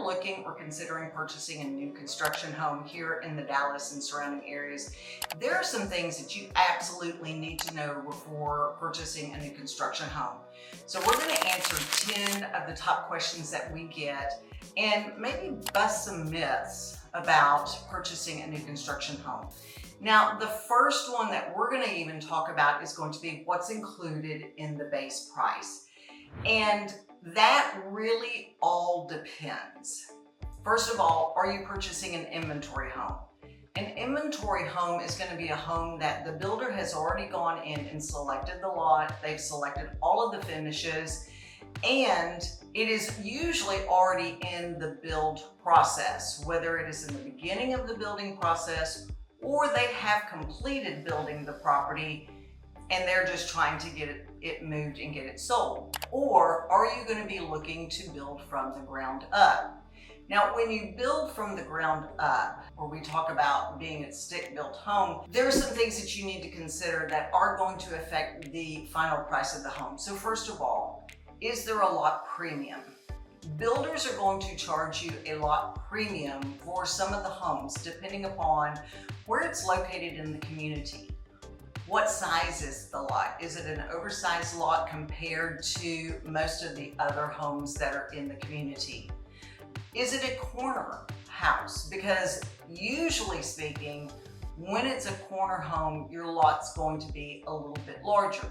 looking or considering purchasing a new construction home here in the Dallas and surrounding areas, there are some things that you absolutely need to know before purchasing a new construction home. So we're going to answer 10 of the top questions that we get and maybe bust some myths about purchasing a new construction home. Now, the first one that we're going to even talk about is going to be what's included in the base price. And that really all depends. First of all, are you purchasing an inventory home? An inventory home is going to be a home that the builder has already gone in and selected the lot, they've selected all of the finishes, and it is usually already in the build process, whether it is in the beginning of the building process or they have completed building the property and they're just trying to get it moved and get it sold. Or are you going to be looking to build from the ground up? Now, when you build from the ground up, or we talk about being a stick-built home, there are some things that you need to consider that are going to affect the final price of the home. So first of all, is there a lot premium? Builders are going to charge you a lot premium for some of the homes, depending upon where it's located in the community. What size is the lot? Is it an oversized lot compared to most of the other homes that are in the community? Is it a corner house? Because usually speaking, when it's a corner home, your lot's going to be a little bit larger.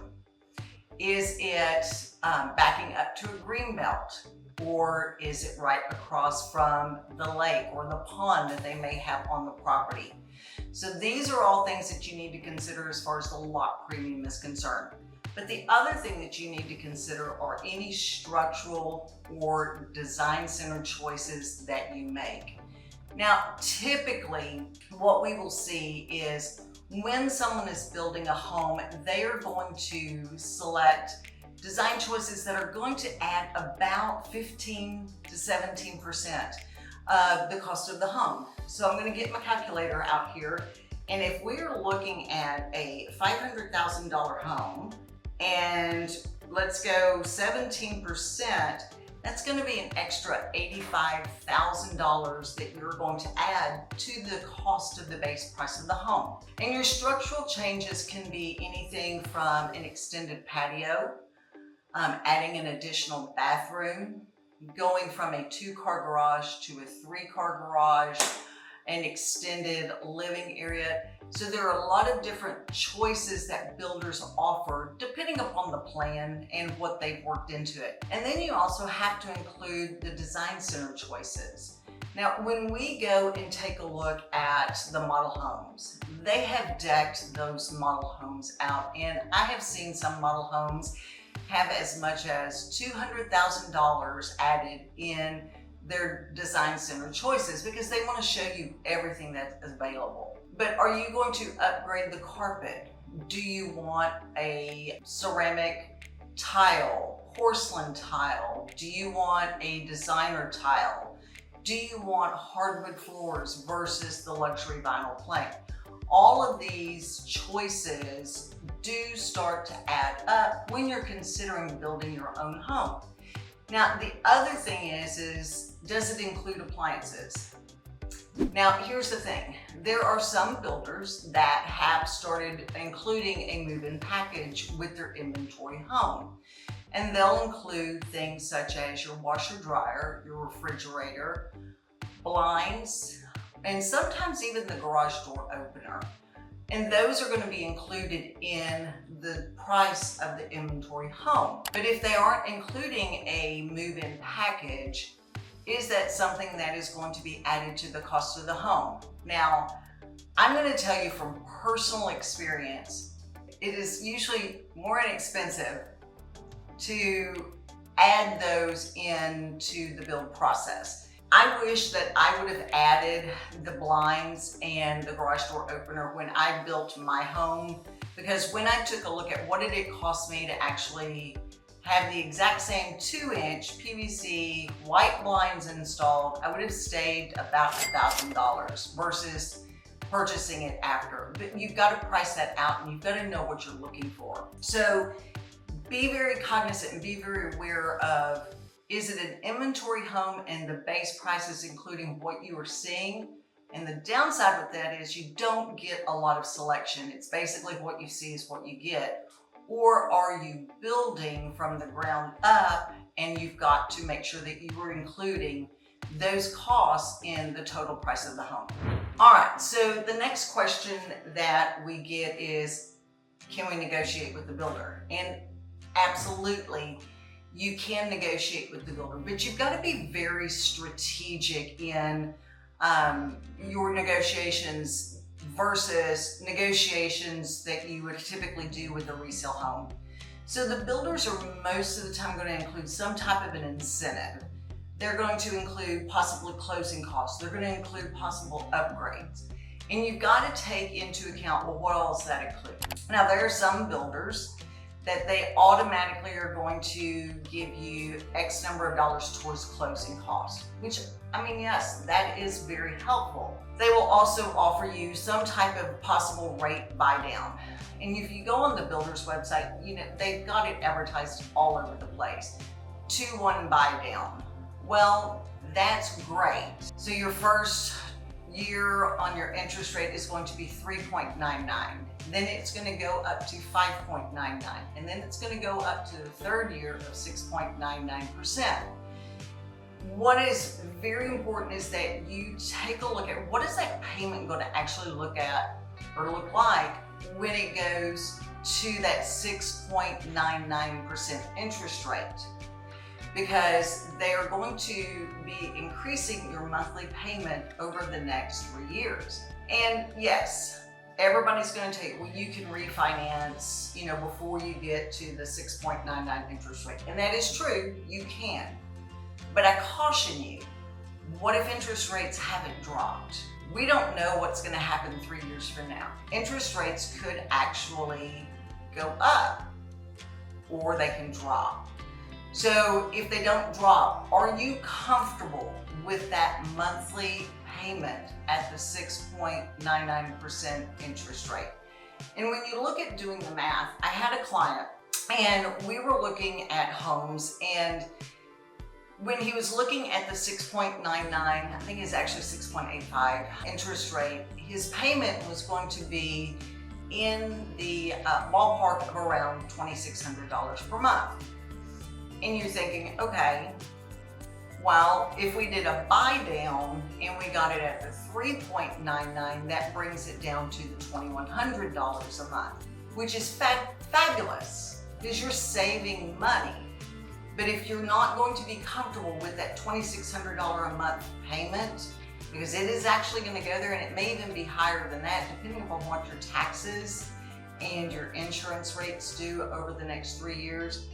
Is it backing up to a green belt? Or is it right across from the lake or the pond that they may have on the property? So these are all things that you need to consider as far as the lot premium is concerned. But the other thing that you need to consider are any structural or design center choices that you make. Now, typically what we will see is when someone is building a home, they are going to select design choices that are going to add about 15 to 17% of the cost of the home. So I'm going to get my calculator out here, and if we're looking at a $500,000 home and let's go 17%, that's going to be an extra $85,000 that you're going to add to the cost of the base price of the home. And your structural changes can be anything from an extended patio, adding an additional bathroom, going from a 2-car garage to a 3-car garage, an extended living area. So there are a lot of different choices that builders offer depending upon the plan and what they've worked into it. And then you also have to include the design center choices. Now, when we go and take a look at the model homes, they have decked those model homes out, and I have seen some model homes have as much as $200,000 added in their design center choices because they want to show you everything that's available. But are you going to upgrade the carpet? Do you want a ceramic tile, porcelain tile? Do you want a designer tile? Do you want hardwood floors versus the luxury vinyl plank? All of these choices do start to add up when you're considering building your own home. Now, the other thing is does it include appliances? Now, here's the thing. There are some builders that have started including a move-in package with their inventory home. And they'll include things such as your washer dryer, your refrigerator, blinds, and sometimes even the garage door opener. And those are going to be included in the price of the inventory home. But if they aren't including a move-in package, is that something that is going to be added to the cost of the home? Now, I'm going to tell you from personal experience, it is usually more inexpensive to add those into the build process. I wish that I would have added the blinds and the garage door opener when I built my home, because when I took a look at what did it cost me to actually have the exact same 2-inch PVC white blinds installed, I would have saved about $1,000 versus purchasing it after. But you've got to price that out and you've got to know what you're looking for. So be very cognizant and be very aware of, Is it an inventory home and the base price is including what you are seeing? And the downside with that is you don't get a lot of selection. It's basically what you see is what you get. Or are you building from the ground up and you've got to make sure that you are including those costs in the total price of the home? All right, so the next question that we get is, can we negotiate with the builder? And absolutely, you can negotiate with the builder, but you've got to be very strategic in your negotiations versus negotiations that you would typically do with a resale home. So the builders are most of the time going to include some type of an incentive. They're going to include possibly closing costs. They're going to include possible upgrades. And you've got to take into account, well, what all does that include? Now, there are some builders that they automatically are going to give you X number of dollars towards closing costs, which, I mean, yes, that is very helpful. They will also offer you some type of possible rate buy down. And if you go on the builder's website, you know, they've got it advertised all over the place. 2-1 buy down. Well, that's great. So your first year on your interest rate is going to be 3.99. Then it's going to go up to 5.99. And then it's going to go up to the third year of 6.99%. What is very important is that you take a look at what is that payment going to actually look like when it goes to that 6.99% interest rate. Because they are going to be increasing your monthly payment over the next 3 years. And yes, everybody's going to tell you, well, you can refinance, you know, before you get to the 6.99 interest rate. And that is true, you can. But I caution you, what if interest rates haven't dropped? We don't know what's going to happen 3 years from now. Interest rates could actually go up or they can drop. So if they don't drop, are you comfortable with that monthly payment at the 6.99% interest rate? And when you look at doing the math, I had a client and we were looking at homes, and when he was looking at the 6.99, I think it's actually 6.85 interest rate, his payment was going to be in the ballpark of around $2,600 per month. And you're thinking, okay, well, if we did a buy down and we got it at the 3.99, that brings it down to the $2,100 a month, which is fabulous because you're saving money. But if you're not going to be comfortable with that $2,600 a month payment, because it is actually going to go there, and it may even be higher than that, depending upon what your taxes and your insurance rates do over the next 3 years,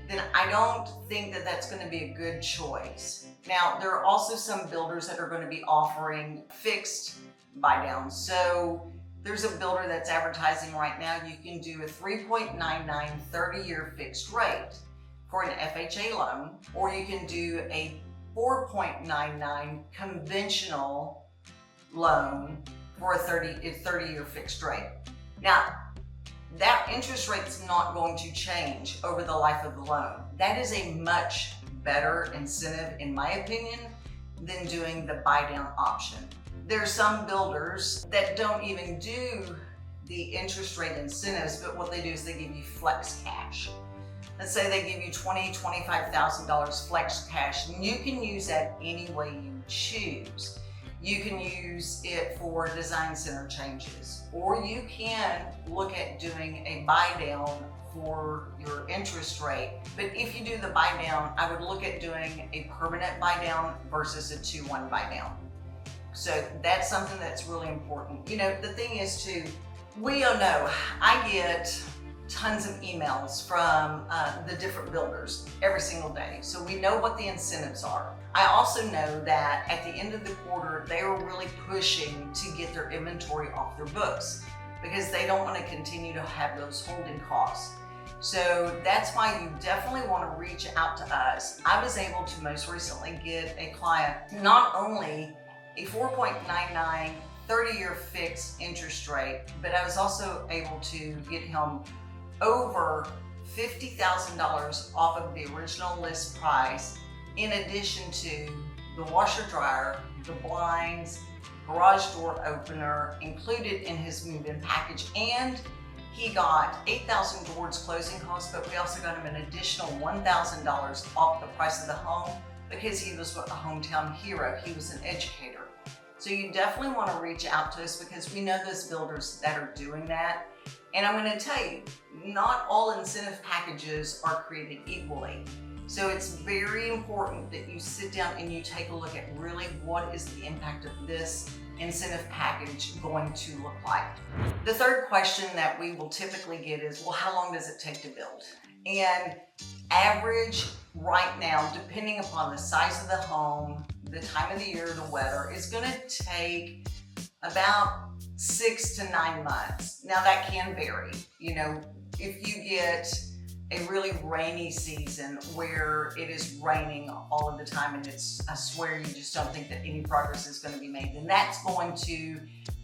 then I don't think that that's going to be a good choice. Now, there are also some builders that are going to be offering fixed buy downs. So there's a builder that's advertising right now, you can do a 3.99 30-year fixed rate for an FHA loan, or you can do a 4.99 conventional loan for a 30-year fixed rate. Now, that interest rate's not going to change over the life of the loan. That is a much better incentive, in my opinion, than doing the buy down option. There are some builders that don't even do the interest rate incentives, but what they do is they give you flex cash. Let's say they give you $20,000, $25,000 flex cash, and you can use that any way you choose. You can use it for design center changes, or you can look at doing a buy down for your interest rate. But if you do the buy down, I would look at doing a permanent buy down versus a 2-1 buy down. So that's something that's really important. You know, the thing is too, we all know, I get tons of emails from the different builders every single day. So we know what the incentives are. I also know that at the end of the quarter, they are really pushing to get their inventory off their books because they don't want to continue to have those holding costs. So that's why you definitely want to reach out to us. I was able to most recently get a client not only a 4.99 30-year fixed interest rate, but I was also able to get him over $50,000 off of the original list price in addition to the washer dryer, the blinds, garage door opener included in his move-in package, and he got 8,000 towards closing costs, but we also got him an additional $1,000 off the price of the home because he was a hometown hero. He was an educator. So you definitely want to reach out to us because we know those builders that are doing that. And I'm going to tell you, not all incentive packages are created equally. So it's very important that you sit down and you take a look at really what is the impact of this incentive package going to look like. The third question that we will typically get is, well, how long does it take to build? And average right now, depending upon the size of the home, the time of the year, the weather, is going to take about 6 to 9 months. Now that can vary. You know, if you get a really rainy season where it is raining all of the time and I swear you just don't think that any progress is going to be made, then that's going to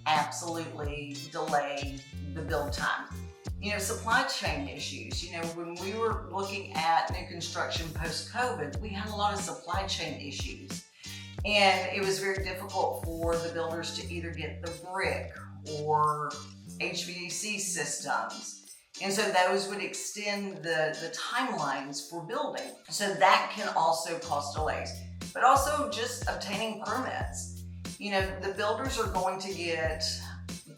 absolutely delay the build time. You know, supply chain issues. You know, when we were looking at new construction post-COVID, we had a lot of supply chain issues. And it was very difficult for the builders to either get the brick or HVAC systems. And so those would extend the timelines for building. So that can also cause delays. But also just obtaining permits. You know, the builders are going to get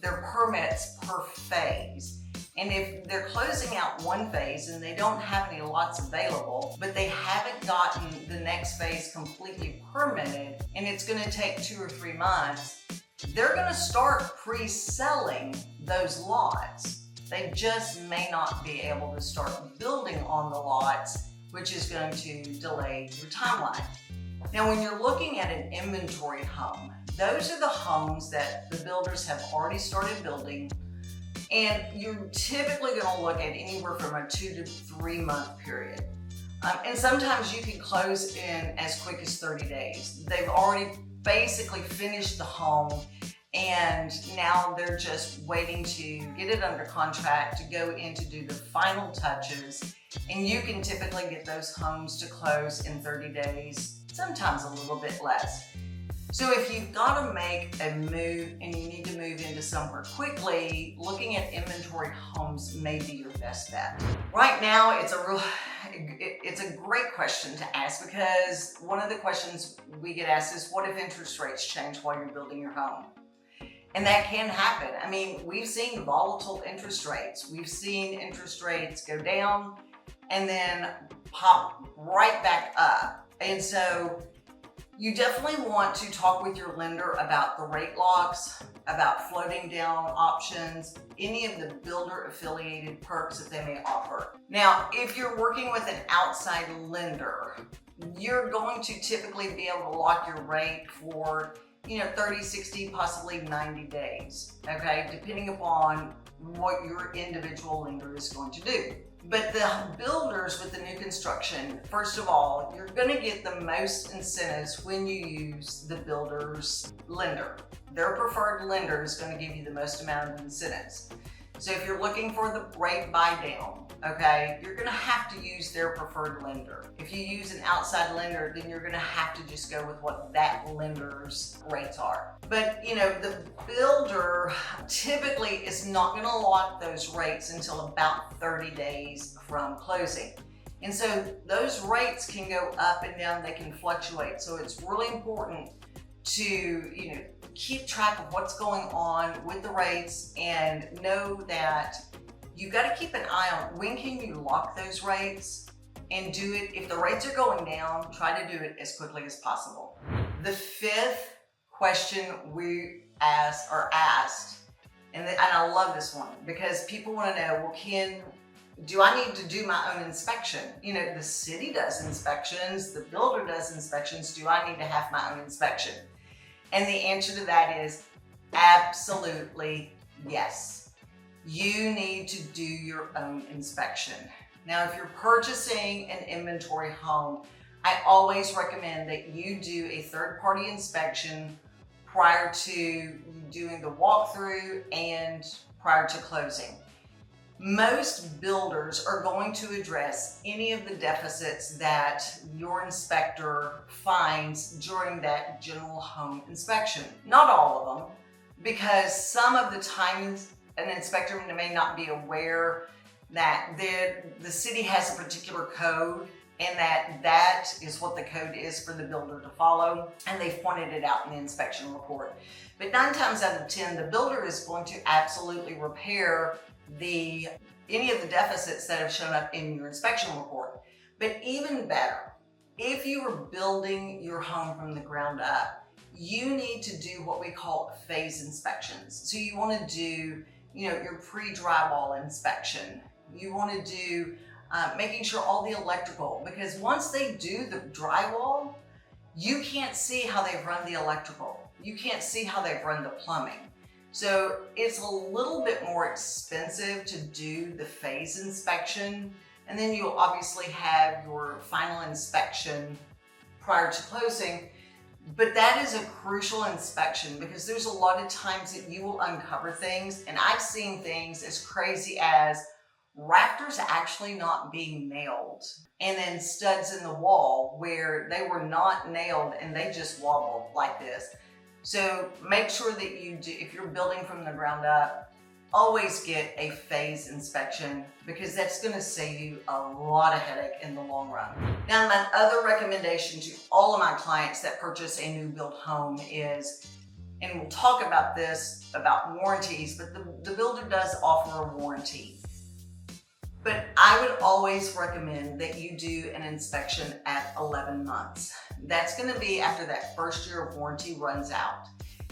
their permits per phase. And if they're closing out one phase and they don't have any lots available, but they haven't gotten the next phase completely permitted, and it's going to take 2 or 3 months, they're going to start pre-selling those lots. They just may not be able to start building on the lots, which is going to delay your timeline. Now, when you're looking at an inventory home, those are the homes that the builders have already started building, and you're typically going to look at anywhere from a 2 to 3 month period. And sometimes you can close in as quick as 30 days. They've already basically finished the home, and now they're just waiting to get it under contract to go in to do the final touches. And you can typically get those homes to close in 30 days, sometimes a little bit less. So if you've got to make a move and you need to move into somewhere quickly, looking at inventory homes may be your best bet. Right now, it's a great question to ask, because one of the questions we get asked is, what if interest rates change while you're building your home? And that can happen. I mean, we've seen volatile interest rates. We've seen interest rates go down and then pop right back up. And so you definitely want to talk with your lender about the rate locks, about floating down options, any of the builder affiliated perks that they may offer. Now, if you're working with an outside lender, you're going to typically be able to lock your rate for 30, 60, possibly 90 days, okay? Depending upon what your individual lender is going to do. But the builders with the new construction, first of all, you're going to get the most incentives when you use the builder's lender. Their preferred lender is going to give you the most amount of incentives. So if you're looking for the rate buy down, okay, you're going to have to use their preferred lender. If you use an outside lender, then you're going to have to just go with what that lender's rates are. But the builder typically is not going to lock those rates until about 30 days from closing. And so those rates can go up and down, they can fluctuate. So it's really important to keep track of what's going on with the rates and know that you've got to keep an eye on when can you lock those rates, and do it. If the rates are going down, try to do it as quickly as possible. The fifth question we are asked, and I love this one because people want to know, well, do I need to do my own inspection? The city does inspections, the builder does inspections. Do I need to have my own inspection? And the answer to that is absolutely yes. You need to do your own inspection. Now, if you're purchasing an inventory home, I always recommend that you do a third-party inspection prior to doing the walkthrough and prior to closing. Most builders are going to address any of the deficits that your inspector finds during that general home inspection. Not all of them, because some of the times an inspector may not be aware that the city has a particular code and that is what the code is for the builder to follow, and they've pointed it out in the inspection report. But 9 times out of 10, the builder is going to absolutely repair any of the deficits that have shown up in your inspection report. But even better, if you are building your home from the ground up, you need to do what we call phase inspections. So you want to do, your pre-drywall inspection. You want to do making sure all the electrical, because once they do the drywall, you can't see how they've run the electrical. You can't see how they've run the plumbing. So it's a little bit more expensive to do the phase inspection, and then you'll obviously have your final inspection prior to closing. But that is a crucial inspection because there's a lot of times that you will uncover things, and I've seen things as crazy as rafters actually not being nailed, and then studs in the wall where they were not nailed and they just wobbled like this. So make sure that you do, if you're building from the ground up, always get a phase inspection because that's going to save you a lot of headache in the long run. Now, my other recommendation to all of my clients that purchase a new build home is, and we'll talk about this, about warranties, but the builder does offer a warranty. But I would always recommend that you do an inspection at 11 months. That's going to be after that first year of warranty runs out.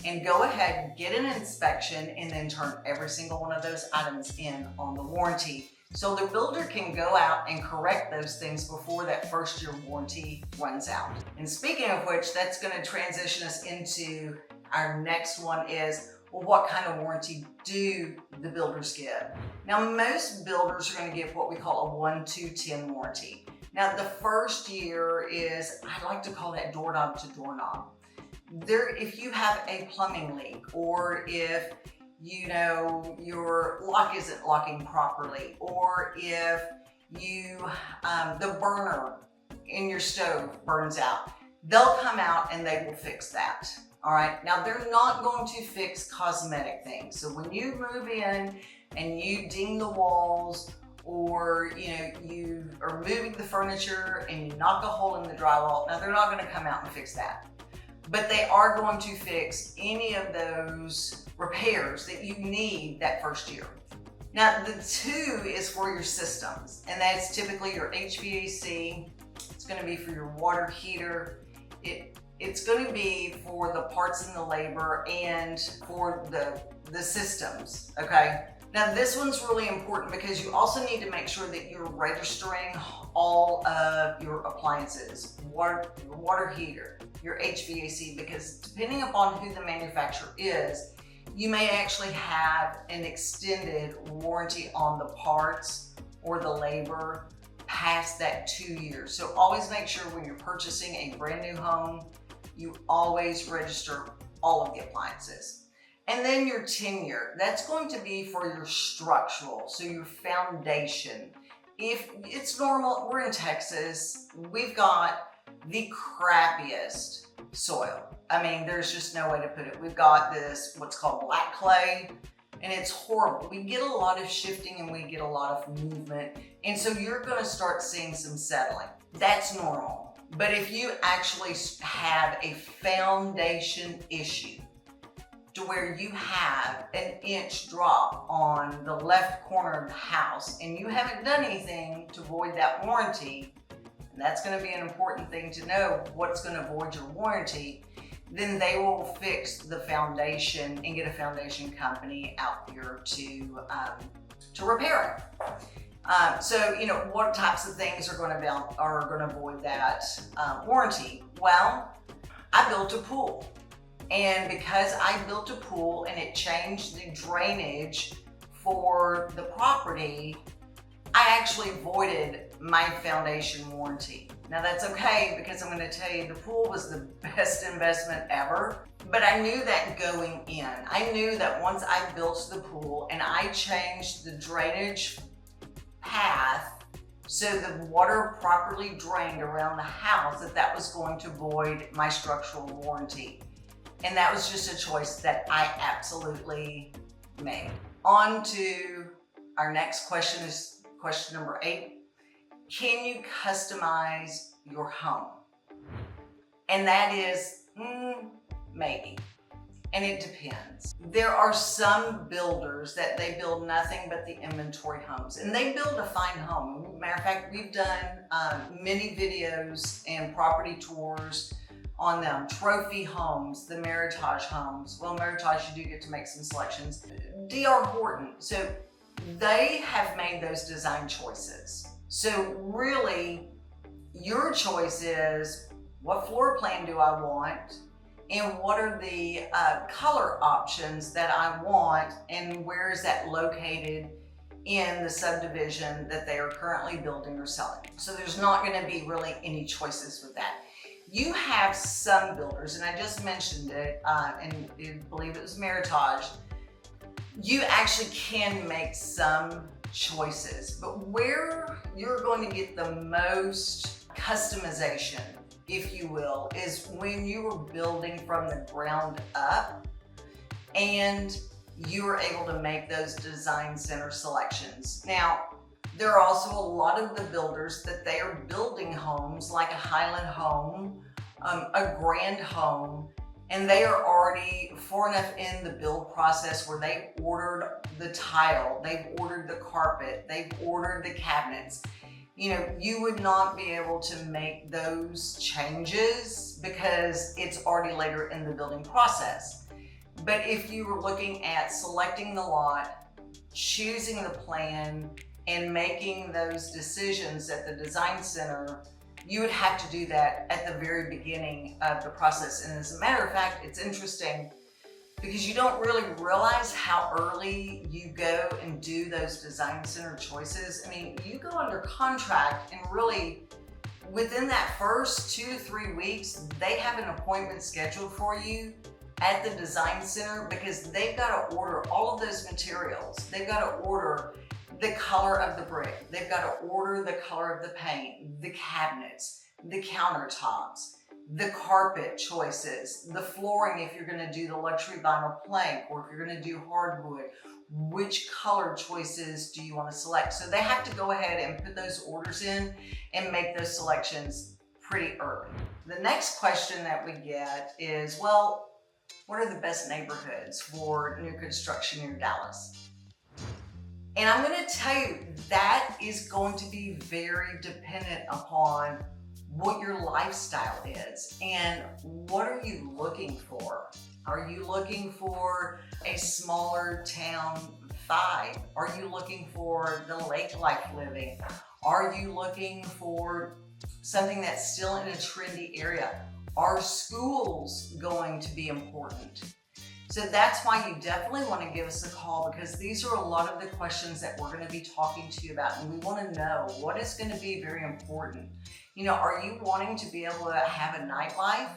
And go ahead, get an inspection, and then turn every single one of those items in on the warranty. So the builder can go out and correct those things before that first year warranty runs out. And speaking of which, that's going to transition us into our next one is, well, what kind of warranty do the builders give? Now, most builders are going to give what we call a 1-2-10 warranty. Now, the first year is, I like to call that doorknob to doorknob. If you have a plumbing leak, or if your lock isn't locking properly, or if the burner in your stove burns out, they'll come out and they will fix that. All right, now they're not going to fix cosmetic things. So when you move in and you ding the walls, or you are moving the furniture and you knock a hole in the drywall, now they're not going to come out and fix that. But they are going to fix any of those repairs that you need that first year. Now, the 2 is for your systems, and that's typically your HVAC. It's going to be for your water heater. It's going to be for the parts and the labor and for the systems, okay? Now, this one's really important because you also need to make sure that you're registering all of your appliances, your water heater, your HVAC, because depending upon who the manufacturer is, you may actually have an extended warranty on the parts or the labor past that 2 years. So always make sure when you're purchasing a brand new home, you always register all of the appliances. And then your tenure, that's going to be for your structural, so your foundation. If it's normal, we're in Texas, we've got the crappiest soil. I mean, there's just no way to put it. We've got this, what's called black clay, and it's horrible. We get a lot of shifting and we get a lot of movement. And so you're gonna start seeing some settling. That's normal. But if you actually have a foundation issue to where you have an inch drop on the left corner of the house and you haven't done anything to void that warranty, and that's going to be an important thing to know, what's going to void your warranty, then they will fix the foundation and get a foundation company out here to repair it. So, what types of things are going to void that warranty? Well, I built a pool. And because I built a pool and it changed the drainage for the property, I actually voided my foundation warranty. Now that's okay, because I'm gonna tell you the pool was the best investment ever. But I knew that going in. I knew that once I built the pool and I changed the drainage path so the water properly drained around the house, that was going to void my structural warranty. And that was just a choice that I absolutely made. On to our next question, is question number 8. Can you customize your home? And that is, maybe. And it depends. There are some builders that they build nothing but the inventory homes, and they build a fine home. Matter of fact, we've done many videos and property tours on them. Trophy homes, the Meritage homes. Well, Meritage, you do get to make some selections. D.R. Horton. So they have made those design choices. So really, your choice is, what floor plan do I want? And what are the color options that I want, and where is that located in the subdivision that they are currently building or selling? So there's not going to be really any choices with that. You have some builders, and I just mentioned it, and I believe it was Meritage. You actually can make some choices, but where you're going to get the most customization, if you will, is when you are building from the ground up and you are able to make those design center selections. Now, there are also a lot of the builders that they are building homes like a Highland home, a Grand home, and they are already far enough in the build process where they've ordered the tile, they've ordered the carpet, they've ordered the cabinets. You know, you would not be able to make those changes because it's already later in the building process. But if you were looking at selecting the lot, choosing the plan, and making those decisions at the design center, you would have to do that at the very beginning of the process. And as a matter of fact, it's interesting because you don't really realize how early you go and do those design center choices. I mean, you go under contract and really within that first 2 to 3 weeks, they have an appointment scheduled for you at the design center because they've got to order all of those materials. They've got to order the color of the brick. They've got to order the color of the paint, the cabinets, the countertops, the carpet choices, the flooring if you're going to do the luxury vinyl plank, or if you're going to do hardwood, which color choices do you want to select? So they have to go ahead and put those orders in and make those selections pretty early. The next question that we get is, well, what are the best neighborhoods for new construction near Dallas? And I'm going to tell you, that is going to be very dependent upon what your lifestyle is and what are you looking for. Are you looking for a smaller town vibe? Are you looking for the lake life living? Are you looking for something that's still in a trendy area? Are schools going to be important? So that's why you definitely want to give us a call, because these are a lot of the questions that we're going to be talking to you about, and we want to know what is going to be very important. You know, are you wanting to be able to have a nightlife?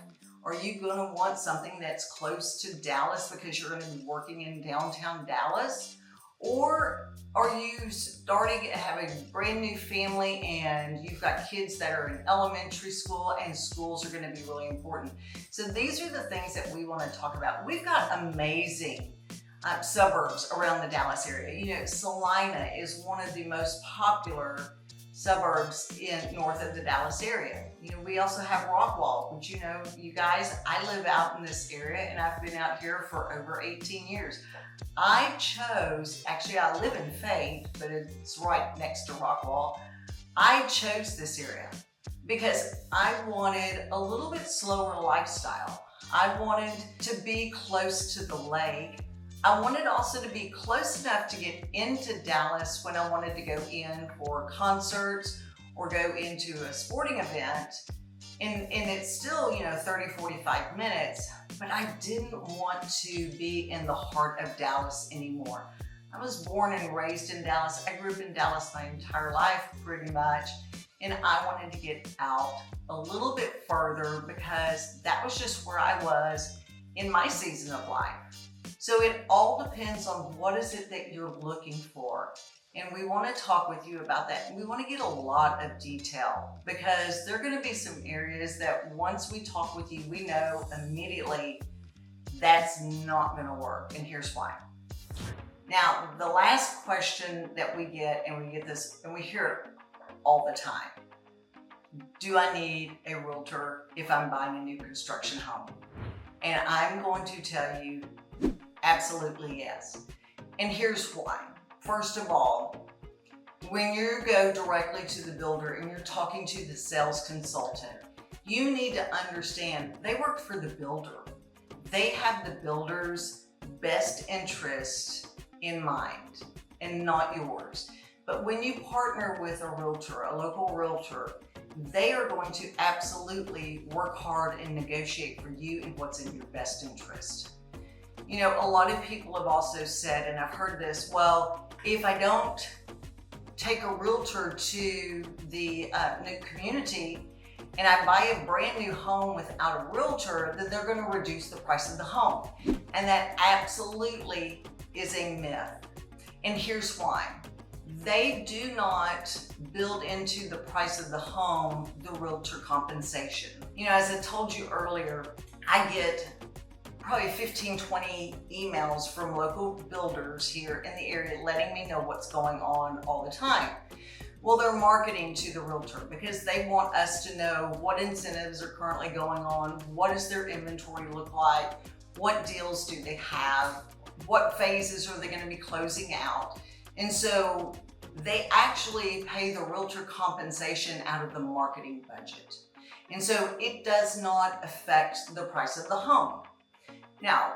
Are you going to want something that's close to Dallas because you're going to be working in downtown Dallas? Or are you starting to have a brand new family and you've got kids that are in elementary school and schools are going to be really important? So these are the things that we want to talk about. We've got amazing suburbs around the Dallas area. You know, Salina is one of the most popular suburbs in north of the Dallas area. You know, we also have Rockwall, which, you know, you guys, I live out in this area and I've been out here for over 18 years. I chose, actually I live in Fayette, but it's right next to Rockwall. I chose this area because I wanted a little bit slower lifestyle. I wanted to be close to the lake. I wanted also to be close enough to get into Dallas when I wanted to go in for concerts or go into a sporting event. And it's still, you know, 30, 45 minutes, but I didn't want to be in the heart of Dallas anymore. I was born and raised in Dallas. I grew up in Dallas my entire life, pretty much. and I wanted to get out a little bit further because that was just where I was in my season of life. So it all depends on what is it that you're looking for. And we want to talk with you about that. We want to get a lot of detail because there are going to be some areas that once we talk with you, we know immediately that's not going to work. And here's why. Now, the last question that we get, and we get this, and we hear it all the time. Do I need a realtor if I'm buying a new construction home? And I'm going to tell you, absolutely yes. And here's why. First of all, when you go directly to the builder and you're talking to the sales consultant, you need to understand they work for the builder. They have the builder's best interest in mind and not yours. But when you partner with a realtor, a local realtor, they are going to absolutely work hard and negotiate for you and what's in your best interest. You know, a lot of people have also said, and I've heard this, well, if I don't take a realtor to the new community and I buy a brand new home without a realtor, then they're going to reduce the price of the home. And that absolutely is a myth. And here's why. They do not build into the price of the home the realtor compensation. You know, as I told you earlier, I get probably 15, 20 emails from local builders here in the area letting me know what's going on all the time. Well, they're marketing to the realtor because they want us to know what incentives are currently going on, what does their inventory look like, what deals do they have, what phases are they going to be closing out. And so they actually pay the realtor compensation out of the marketing budget. And so it does not affect the price of the home. Now,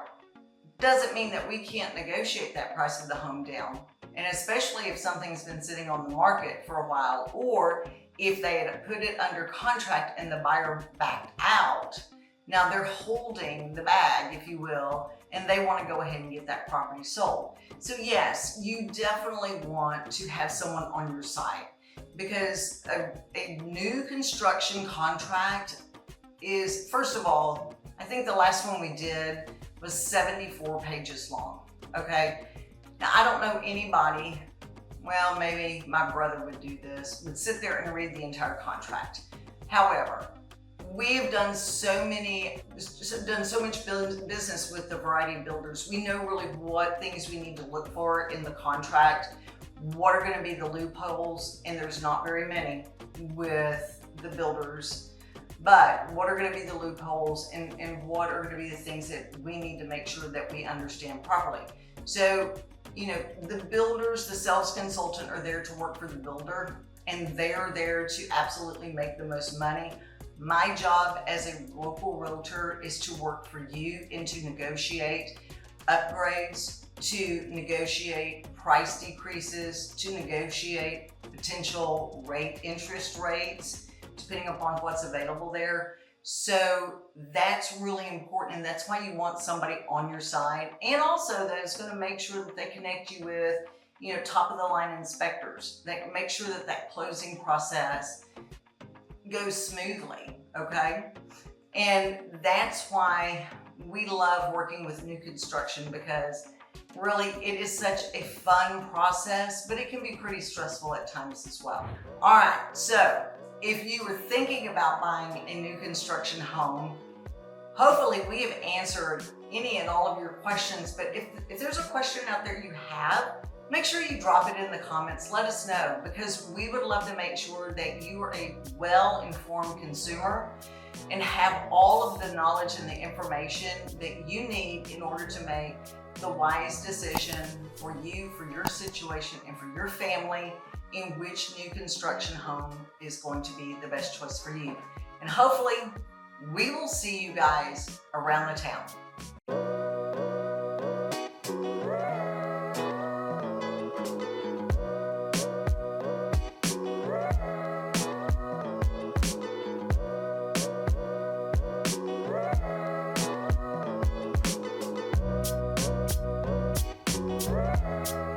doesn't mean that we can't negotiate that price of the home down. And especially if something's been sitting on the market for a while, or if they had put it under contract and the buyer backed out, now they're holding the bag, if you will, and they want to go ahead and get that property sold. So yes, you definitely want to have someone on your side because a new construction contract is, first of all, I think the last one we did was 74 pages long, okay? Now, I don't know anybody, well, maybe my brother would do this, would sit there and read the entire contract. However, we've done so much business with the variety of builders. We know really what things we need to look for in the contract, what are going to be the loopholes, and there's not very many with the builders, but what are going to be the loopholes and what are going to be the things that we need to make sure that we understand properly. So, you know, the builders, the sales consultant are there to work for the builder, and they're there to absolutely make the most money. My job as a local realtor is to work for you and to negotiate upgrades, to negotiate price decreases, to negotiate potential interest rates, depending upon what's available there. So that's really important, and that's why you want somebody on your side, and also that is going to make sure that they connect you with, you know, top of the line inspectors that make sure that that closing process goes smoothly, okay? And that's why we love working with new construction, because really it is such a fun process, but it can be pretty stressful at times as well. All right, so if you were thinking about buying a new construction home, hopefully we have answered any and all of your questions, but if there's a question out there you have, make sure you drop it in the comments. Let us know, because we would love to make sure that you are a well-informed consumer and have all of the knowledge and the information that you need in order to make the wise decision for you, for your situation, and for your family in which new construction home is going to be the best choice for you. And hopefully we will see you guys around the town.